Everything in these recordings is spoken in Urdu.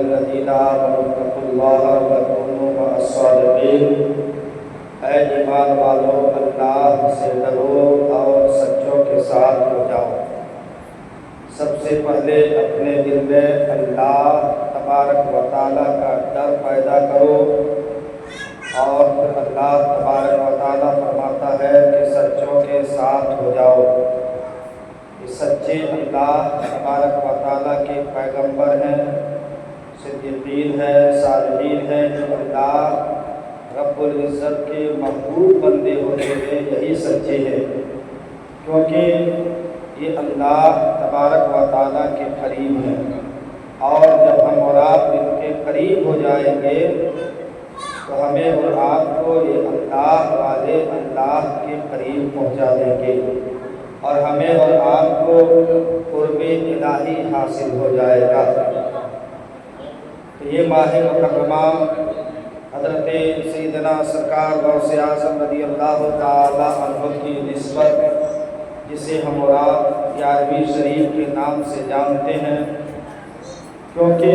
الذین آمنوا اتقوا اللہ وکونوا مع الصادقین۔ اے ایمان والو، اللہ سے ڈرو اور سچوں کے ساتھ ہو جاؤ۔ سب سے پہلے اپنے دل میں اللہ تبارک و تعالیٰ کا ڈر پیدا کرو، اور پھر اللہ تبارک و تعالیٰ فرماتا ہے کہ سچوں کے ساتھ ہو جاؤ۔ یہ سچے اللہ تبارک و تعالیٰ کے پیغمبر ہیں، صدیقین ہیں، صالحین ہیں، جو اللہ رب العزت کے محبوب بندے ہوتے ہیں، یہی سچے ہیں، کیونکہ یہ اللہ تبارک و تعالیٰ کے قریب ہیں۔ اور جب ہم اور آپ ان کے قریب ہو جائیں گے تو ہمیں اور آپ کو یہ اللہ والے اللہ کے قریب پہنچا دیں گے، اور ہمیں اور آپ کو قرب الہی حاصل ہو جائے گا۔ تو یہ ماہ مکرمہ حضرت سیدنا سرکار غوث اعظم رضی اللہ تعالی عنہ کی نسبت، جسے ہم اور آپ 11ویں شریف کے نام سے جانتے ہیں، کیونکہ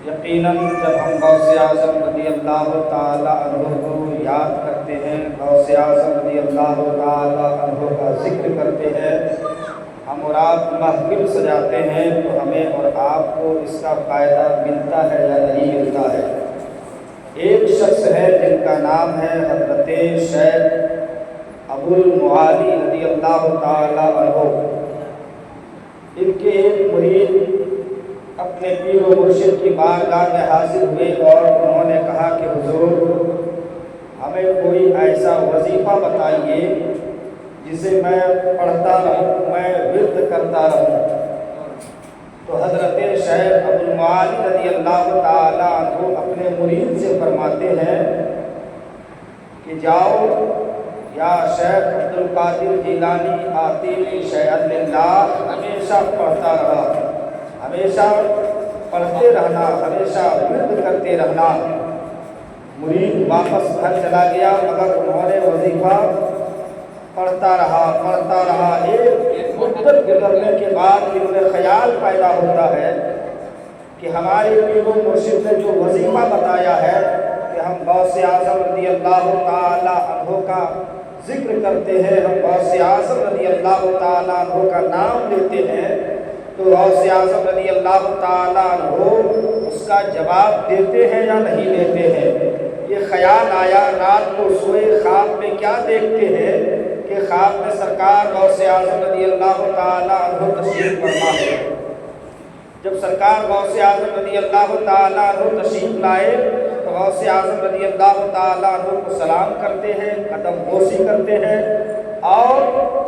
یقیناً جب ہم غوث اعظم رضی اللہ تعالی عنہ کو یاد کرتے ہیں، غوث اعظم رضی اللہ تعالی عنہ کا ذکر کرتے ہیں، ہم اور آپ محفل سجاتے ہیں، تو ہمیں اور آپ کو اس کا فائدہ ملتا ہے یا نہیں ملتا ہے؟ ایک شخص ہے جن کا نام ہے حضرت شیخ ابو المعالی رضی اللہ تعالی عنہ۔ ان کے ایک مرید اپنے پیر و مرشد کی بارگاہ میں حاضر ہوئے اور انہوں نے کہا کہ حضور، ہمیں کوئی ایسا وظیفہ بتائیے جسے میں پڑھتا رہوں، میں ورد کرتا رہوں۔ تو حضرت شیخ ابو المعالی رضی اللہ تعالی عنہ اپنے مرید سے فرماتے ہیں کہ جاؤ یا شیخ عبد القادر جیلانی آتینی شیئا للہ، ہمیشہ پڑھتا رہا، ہمیشہ پڑھتے رہنا، ہمیشہ ورد کرتے رہنا۔ مرید واپس گھر چلا گیا، مگر انہوں نے وظیفہ پڑھتا رہا۔ ایک مدت گزرنے کے بعد انہیں خیال پیدا ہوتا ہے کہ ہمارے پیر و مرشد نے جو وظیفہ بتایا ہے کہ ہم غوث اعظم رضی اللہ تعالی عنہ کا ذکر کرتے ہیں، ہم غوث اعظم رضی اللہ تعالی عنہ کا نام لیتے ہیں، تو غوث اعظم رضی اللہ تعالی عنہ اس کا جواب دیتے ہیں یا نہیں دیتے ہیں؟ یہ خیال آیا، رات کو سوئے، خواب میں کیا دیکھتے ہیں کہ خواب میں سرکار غوث اعظم رضی اللہ تعالی عنہ تشریف فرما ہے۔ جب سرکار غوث اعظم رضی اللہ تعالی عنہ تشریف لائے تو غوث اعظم رضی اللہ تعالی عنہ کو سلام کرتے ہیں، قدم بوسی کرتے ہیں، اور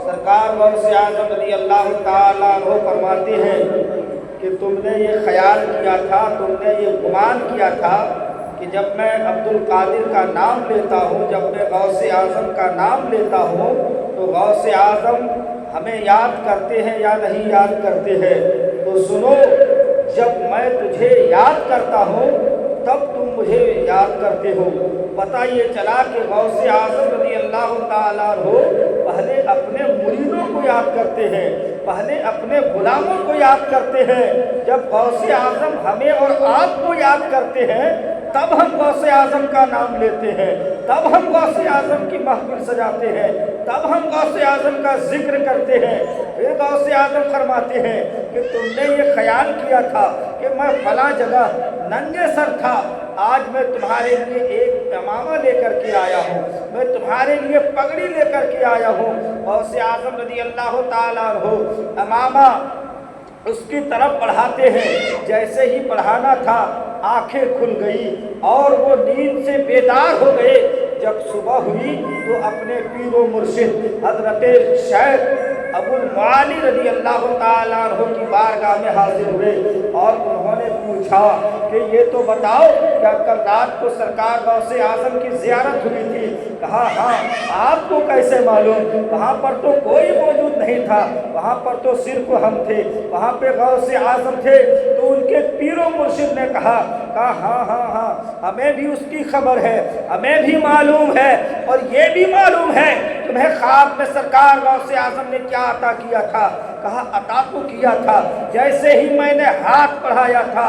سرکار غوث اعظم رضی اللہ تعالی عنہ فرماتے ہیں کہ تم نے یہ خیال کیا تھا، تم نے یہ گمان کیا تھا کہ جب میں عبد القادر کا نام لیتا ہوں، جب میں غوث اعظم کا نام لیتا ہوں تو غوث اعظم ہمیں یاد کرتے ہیں یا نہیں یاد کرتے ہیں؟ تو سنو، جب میں تجھے یاد کرتا ہوں تب تم مجھے یاد کرتے ہو۔ پتہ یہ چلا کہ غوث اعظم رضی اللہ تعالیٰ عنہ پہلے اپنے مریدوں کو یاد کرتے ہیں، پہلے اپنے غلاموں کو یاد کرتے ہیں۔ جب غوث اعظم ہمیں اور آپ کو یاد کرتے ہیں تب ہم غوث اعظم کا نام لیتے ہیں، تب ہم غوث اعظم کی محفل سجاتے ہیں، تب ہم غوث اعظم کا ذکر کرتے ہیں۔ پھر غوث اعظم فرماتے ہیں کہ تم نے یہ خیال کیا تھا کہ میں فلاں جگہ ننگے سر تھا، آج میں تمہارے لیے ایک امامہ لے کر کے آیا ہوں، میں تمہارے لیے پگڑی لے کر کے آیا ہوں۔ غوث اعظم رضی اللہ تعالیٰ عنہ امامہ اس کی طرف بڑھاتے ہیں، جیسے ہی بڑھانا تھا آنکھیں کھل گئی اور وہ نیند سے بیدار ہو گئے۔ جب صبح ہوئی تو اپنے پیر و مرشد حضرت شیخ ابو المعالی رضی اللہ تعالیٰ عنہ کی بارگاہ میں حاضر ہوئے اور انہوں نے پوچھا کہ یہ تو بتاؤ کیا کل رات کو سرکار غوث اعظم کی زیارت ہوئی تھی؟ کہا ہاں۔ آپ کو کیسے معلوم؟ وہاں پر تو کوئی موجود نہیں تھا، وہاں پر تو صرف ہم تھے، وہاں پہ غوث اعظم تھے۔ تو ان کے پیر و مرشد نے کہا ہاں ہمیں بھی اس کی خبر ہے، ہمیں بھی معلوم ہے، اور یہ بھی معلوم ہے تمہیں خواب میں سرکار غوث اعظم نے کیا عطا کیا تھا؟ کہا عطا تو کیا تھا، جیسے ہی میں نے ہاتھ بڑھایا تھا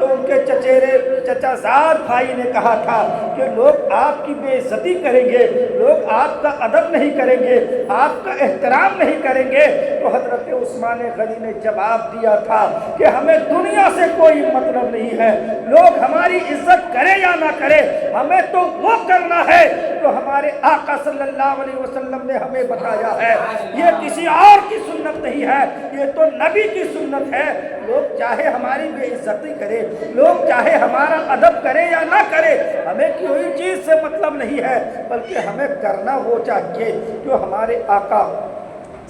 تو ان کے چچا زاد بھائی نے کہا تھا کہ لوگ آپ کی بے عزتی کریں گے، لوگ آپ کا ادب نہیں کریں گے، آپ کا احترام نہیں کریں گے۔ تو حضرت عثمان غنی نے جواب دیا تھا کہ ہمیں دنیا سے کوئی مطلب نہیں ہے، لوگ ہماری عزت کرے یا نہ کرے، ہمیں تو وہ کرنا ہے تو ہمارے آقا صلی اللہ علیہ وسلم نے ہمیں بتایا ہے۔ یہ کسی اور کی سنت نہیں ہے، یہ تو نبی کی سنت ہے۔ لوگ چاہے ہماری بے عزتی کرے، لوگ چاہے ہمارا ادب کرے یا نہ کرے، ہمیں کوئی چیز سے مطلب نہیں ہے، بلکہ ہمیں کرنا وہ چاہیے جو ہمارے آقا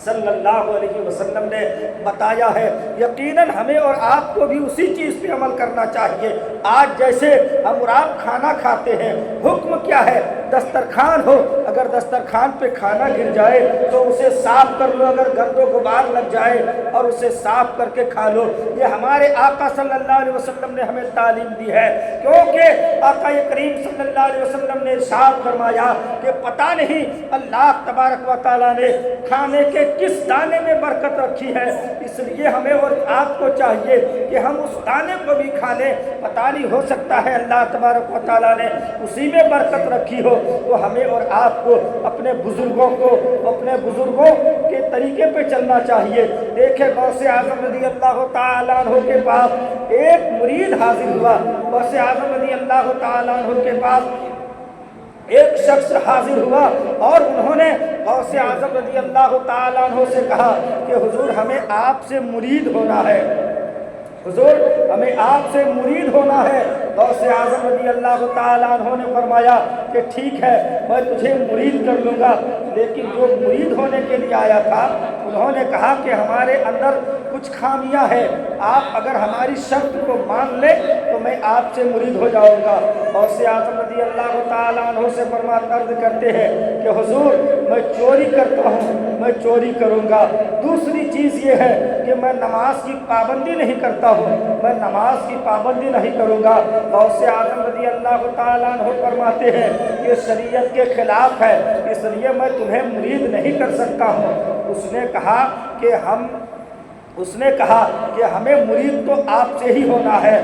صلی اللہ علیہ وسلم نے بتایا ہے۔ یقیناً ہمیں اور آپ کو بھی اسی چیز پہ عمل کرنا چاہیے۔ آج جیسے ہم اور آپ کھانا کھاتے ہیں، حکم کیا ہے؟ دسترخوان ہو، اگر دسترخوان پہ کھانا گر جائے تو اسے صاف کر لو، اگر گرد و غبار لگ جائے اور اسے صاف کر کے کھا لو۔ یہ ہمارے آقا صلی اللہ علیہ وسلم نے ہمیں تعلیم دی ہے، کیونکہ آقا کریم صلی اللہ علیہ وسلم نے ارشاد فرمایا کہ پتہ نہیں اللہ تبارک و تعالیٰ نے کھانے کے کس دانے میں برکت رکھی ہے، اس لیے ہمیں اور آپ کو چاہیے کہ ہم اس دانے کو بھی کھا لیں۔ پتہ نہیں، ہو سکتا ہے اللہ تبارک و تعالیٰ نے اسی میں برکت رکھی ہو۔ تو ہمیں اور آپ کو اپنے بزرگوں کے طریقے پہ چلنا چاہیے۔ دیکھیں غوث اعظم رضی اللہ تعالیٰ عنہ کے پاس ایک مرید حاضر ہوا، غوث اعظم رضی اللہ تعالیٰ عنہ کے پاس ایک شخص حاضر ہوا اور انہوں نے غوث اعظم رضی اللہ تعالیٰ عنہ سے کہا کہ حضور ہمیں آپ سے مرید ہونا ہے، حضور ہمیں آپ سے مرید ہونا ہے۔ غوث اعظم رضی اللہ تعالیٰ عنہ نے فرمایا کہ ٹھیک ہے، میں تجھے مرید کر لوں گا، لیکن جو مرید ہونے کے لیے آیا تھا انہوں نے کہا کہ ہمارے اندر کچھ خامیاں ہیں، آپ اگر ہماری شرط کو مان لیں تو میں آپ سے مرید ہو جاؤں گا۔ غوث اعظم رضی اللہ تعالیٰ عنہ سے عرض کرتے ہیں کہ حضور میں چوری کرتا ہوں، میں چوری کروں گا۔ دوسری چیز یہ ہے کہ میں نماز کی پابندی نہیں کرتا ہوں، میں نماز کی پابندی نہیں کروں گا۔ غوث اعظم رضی اللہ تعالیٰ عنہ فرماتے ہیں کہ شریعت کے خلاف ہے، اس لیے میں تمہیں مرید نہیں کر سکتا ہوں۔ اس نے کہا کہ ہمیں مرید تو آپ سے ہی ہونا ہے۔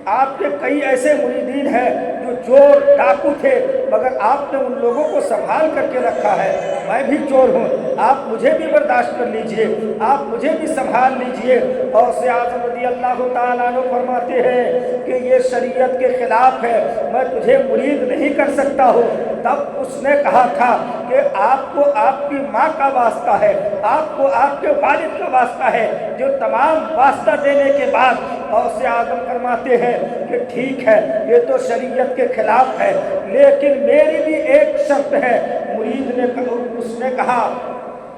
آپ کے کئی ایسے مریدین ہیں جو چور ڈاکو تھے، مگر آپ نے ان لوگوں کو سنبھال کر کے رکھا ہے۔ میں بھی چور ہوں، آپ مجھے بھی برداشت کر لیجئے، آپ مجھے بھی سنبھال لیجئے۔ غوث اعظم رضی اللہ تعالیٰ عنہ فرماتے ہیں کہ یہ شریعت کے خلاف ہے، میں تجھے مرید نہیں کر سکتا ہوں۔ تب اس نے کہا تھا کہ آپ کو آپ کی ماں کا واسطہ ہے، آپ کو آپ کے والد کا واسطہ ہے۔ جو تمام واسطہ دینے کے بعد غوث اعظم فرماتے ہیں کہ ٹھیک ہے، یہ تو شریعت کے خلاف ہے، لیکن میری بھی ایک شرط ہے۔ اس نے کہا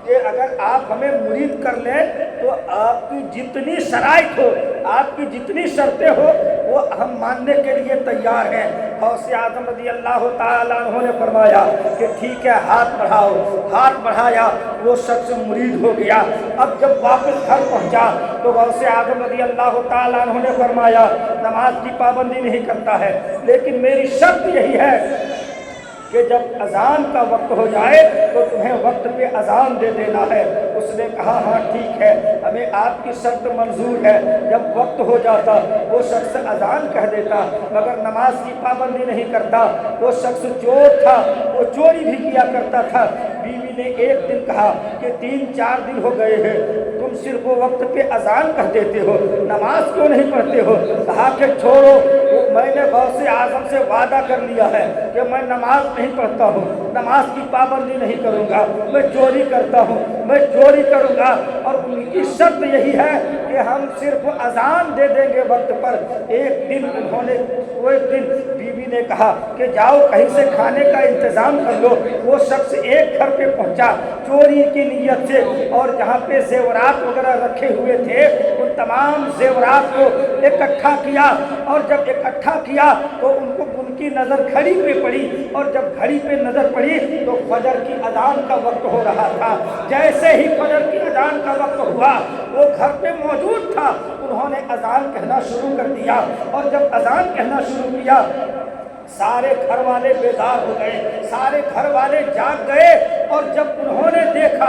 کہ اگر آپ ہمیں مرید کر لیں تو آپ کی جتنی شرائط ہو، آپ کی جتنی شرطیں ہو، وہ ہم ماننے کے لیے تیار ہیں۔ غوث اعظم رضی اللہ تعالیٰ عنہ نے فرمایا کہ ٹھیک ہے، ہاتھ بڑھاؤ۔ ہاتھ بڑھایا، وہ شخص مرید ہو گیا۔ اب جب واپس گھر پہنچا تو غوث اعظم رضی اللہ تعالیٰ عنہ نے فرمایا نماز کی پابندی نہیں کرتا ہے، لیکن میری شرط یہی ہے کہ جب اذان کا وقت ہو جائے تو تمہیں وقت پہ اذان دے دینا ہے۔ اس نے کہا ہاں ٹھیک ہے، ہمیں آپ کی شرط منظور ہے۔ جب وقت ہو جاتا وہ شخص اذان کہہ دیتا مگر نماز کی پابندی نہیں کرتا۔ وہ شخص چور تھا، وہ چوری بھی کیا کرتا تھا۔ بیوی نے ایک دن کہا کہ 3-4 دن ہو گئے ہیں، تم صرف وہ وقت پہ اذان کہہ دیتے ہو، نماز کیوں نہیں پڑھتے ہو؟ کہا کہ چھوڑو، میں نے غوث اعظم سے وعدہ کر لیا ہے کہ میں نماز نہیں پڑھتا ہوں، نماز کی پابندی نہیں کروں گا، میں چوری کرتا ہوں، میں چوری کروں گا۔ اور ان کی شرط یہی ہے کہ ہم صرف اذان دے دیں گے وقت پر۔ ایک دن بیوی نے کہا کہ جاؤ کہیں سے کھانے کا انتظام کر لو۔ وہ شخص ایک گھر پہ پہنچا چوری کی نیت سے، اور جہاں پہ زیورات وغیرہ رکھے ہوئے تھے ان تمام زیورات کو اکٹھا کیا، اور جب اکٹھا کیا تو ان کی نظر گھڑی پہ پڑی، اور جب گھڑی پہ نظر پڑی تو فجر کی اذان کا وقت ہو رہا تھا۔ جیسے ہی فجر کی اذان کا وقت ہوا وہ گھر پہ موجود تھا، انہوں نے اذان کہنا شروع کر دیا، اور جب اذان کہنا شروع کیا سارے گھر والے بیدار ہو گئے، سارے گھر والے جاگ گئے، اور جب انہوں نے دیکھا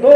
2